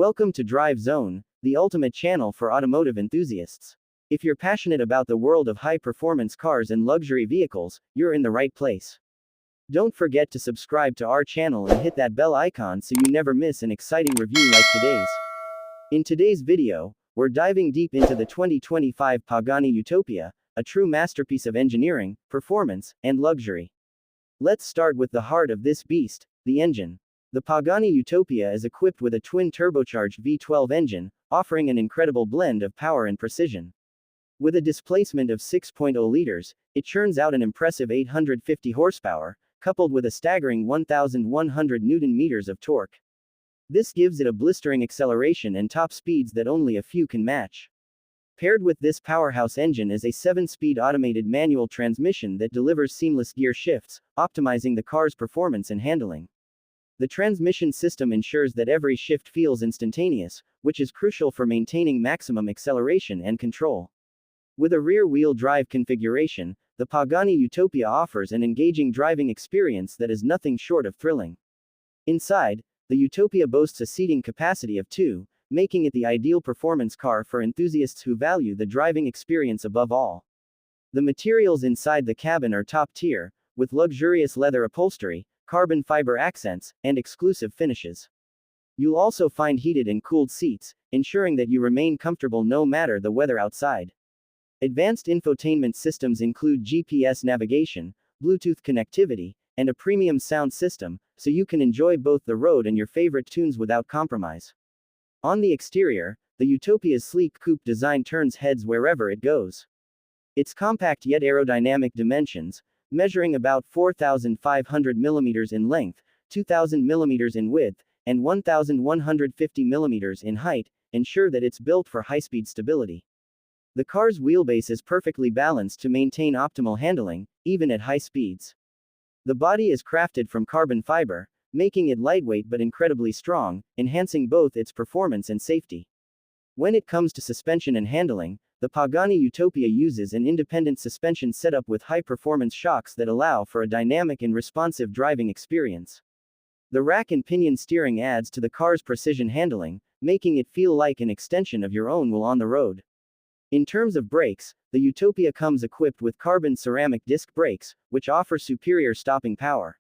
Welcome to Drive Zone, the ultimate channel for automotive enthusiasts. If you're passionate about the world of high-performance cars and luxury vehicles, you're in the right place. Don't forget to subscribe to our channel and hit that bell icon so you never miss an exciting review like today's. In today's video, we're diving deep into the 2025 Pagani Utopia, a true masterpiece of engineering, performance, and luxury. Let's start with the heart of this beast, the engine. The Pagani Utopia is equipped with a twin-turbocharged V12 engine, offering an incredible blend of power and precision. With a displacement of 6.0 liters, it churns out an impressive 850 horsepower, coupled with a staggering 1,100 Nm of torque. This gives it a blistering acceleration and top speeds that only a few can match. Paired with this powerhouse engine is a 7-speed automated manual transmission that delivers seamless gear shifts, optimizing the car's performance and handling. The transmission system ensures that every shift feels instantaneous, which is crucial for maintaining maximum acceleration and control. With a rear-wheel drive configuration, the Pagani Utopia offers an engaging driving experience that is nothing short of thrilling. Inside, the Utopia boasts a seating capacity of 2, making it the ideal performance car for enthusiasts who value the driving experience above all. The materials inside the cabin are top-tier, with luxurious leather upholstery, carbon fiber accents, and exclusive finishes. You'll also find heated and cooled seats, ensuring that you remain comfortable no matter the weather outside. Advanced infotainment systems include GPS navigation, Bluetooth connectivity, and a premium sound system, so you can enjoy both the road and your favorite tunes without compromise. On the exterior, the Utopia's sleek coupe design turns heads wherever it goes. Its compact yet aerodynamic dimensions, measuring about 4,500 mm in length, 2,000 mm in width, and 1,150 mm in height, ensure that it's built for high-speed stability. The car's wheelbase is perfectly balanced to maintain optimal handling, even at high speeds. The body is crafted from carbon fiber, making it lightweight but incredibly strong, enhancing both its performance and safety. When it comes to suspension and handling, the Pagani Utopia uses an independent suspension setup with high-performance shocks that allow for a dynamic and responsive driving experience. The rack and pinion steering adds to the car's precision handling, making it feel like an extension of your own while on the road. In terms of brakes, the Utopia comes equipped with carbon ceramic disc brakes, which offer superior stopping power.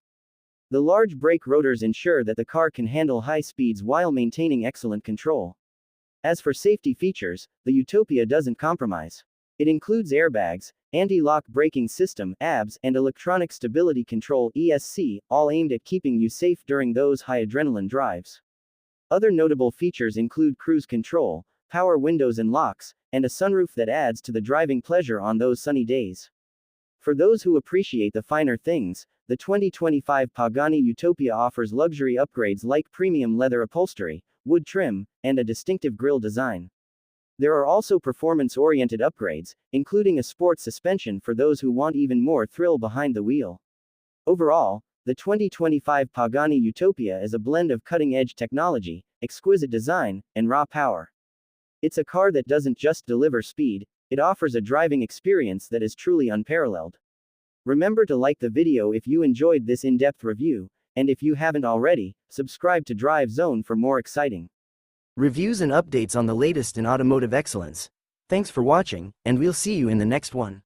The large brake rotors ensure that the car can handle high speeds while maintaining excellent control. As for safety features, the Utopia doesn't compromise. It includes airbags, anti-lock braking system (ABS), and electronic stability control (ESC), all aimed at keeping you safe during those high-adrenaline drives. Other notable features include cruise control, power windows and locks, and a sunroof that adds to the driving pleasure on those sunny days. For those who appreciate the finer things, the 2025 Pagani Utopia offers luxury upgrades like premium leather upholstery, wood trim, and a distinctive grille design. There are also performance-oriented upgrades, including a sports suspension for those who want even more thrill behind the wheel. Overall, the 2025 Pagani Utopia is a blend of cutting-edge technology, exquisite design, and raw power. It's a car that doesn't just deliver speed, it offers a driving experience that is truly unparalleled. Remember to like the video if you enjoyed this in-depth review, and if you haven't already, subscribe to Drive Zone for more exciting reviews and updates on the latest in automotive excellence. Thanks for watching, and we'll see you in the next one.